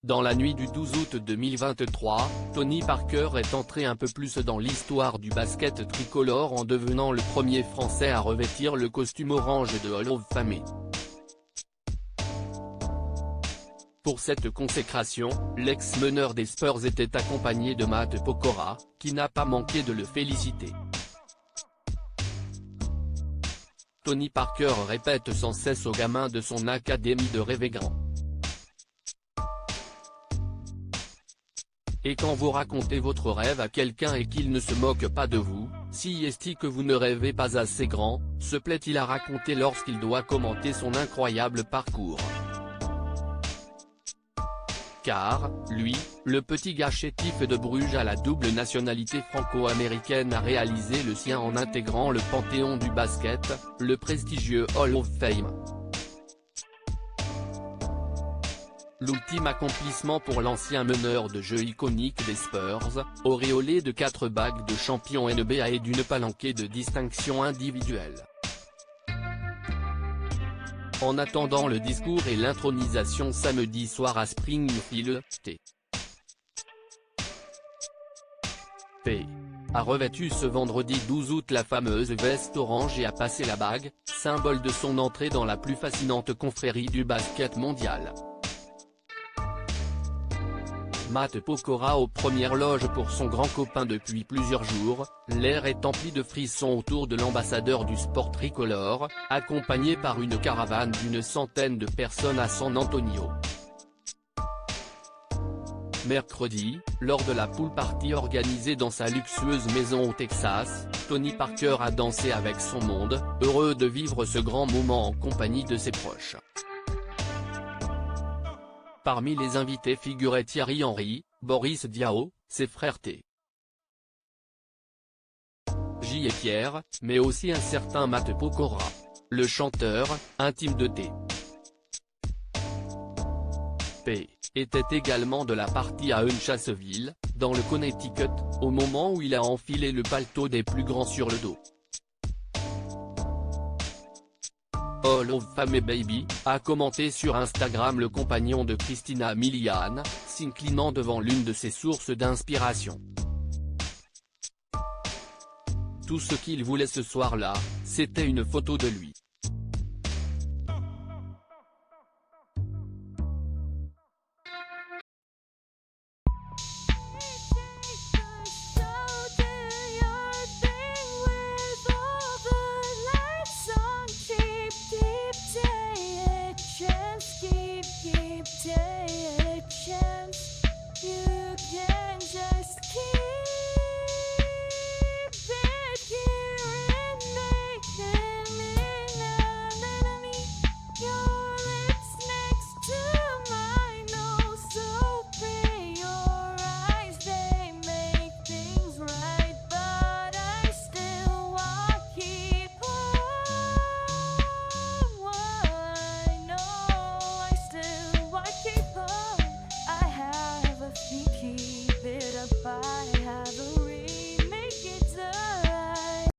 Dans la nuit du 12 août 2023, Tony Parker est entré un peu plus dans l'histoire du basket tricolore en devenant le premier Français à revêtir le costume orange de Hall of Fame. Pour cette consécration, l'ex-meneur des Spurs était accompagné de Matt Pokora, qui n'a pas manqué de le féliciter. Tony Parker répète sans cesse aux gamins de son académie de rêver grand. Et quand vous racontez votre rêve à quelqu'un et qu'il ne se moque pas de vous, si est-il que vous ne rêvez pas assez grand, se plaît-il à raconter lorsqu'il doit commenter son incroyable parcours. Car, lui, le petit gars chétif de Bruges à la double nationalité franco-américaine a réalisé le sien en intégrant le panthéon du basket, le prestigieux Hall of Fame. L'ultime accomplissement pour l'ancien meneur de jeu iconique des Spurs, auréolé de 4 bagues de champion NBA et d'une palanquée de distinctions individuelles. En attendant le discours et l'intronisation samedi soir à Springfield, T.P. a revêtu ce vendredi 12 août la fameuse veste orange et a passé la bague, symbole de son entrée dans la plus fascinante confrérie du basket mondial. Matt Pokora aux premières loges pour son grand copain depuis plusieurs jours, l'air est empli de frissons autour de l'ambassadeur du sport tricolore, accompagné par une caravane d'une centaine de personnes à San Antonio. Mercredi, lors de la pool party organisée dans sa luxueuse maison au Texas, Tony Parker a dansé avec son monde, heureux de vivre ce grand moment en compagnie de ses proches. Parmi les invités figuraient Thierry Henry, Boris Diaw, ses frères T. J et Pierre, mais aussi un certain Matt Pokora. Le chanteur, intime de T. P. était également de la partie à Uncasville, dans le Connecticut, au moment où il a enfilé le paletot des plus grands sur le dos. Hall of Fame Baby, a commenté sur Instagram le compagnon de Christina Milian, s'inclinant devant l'une de ses sources d'inspiration. Tout ce qu'il voulait ce soir-là, c'était une photo de lui.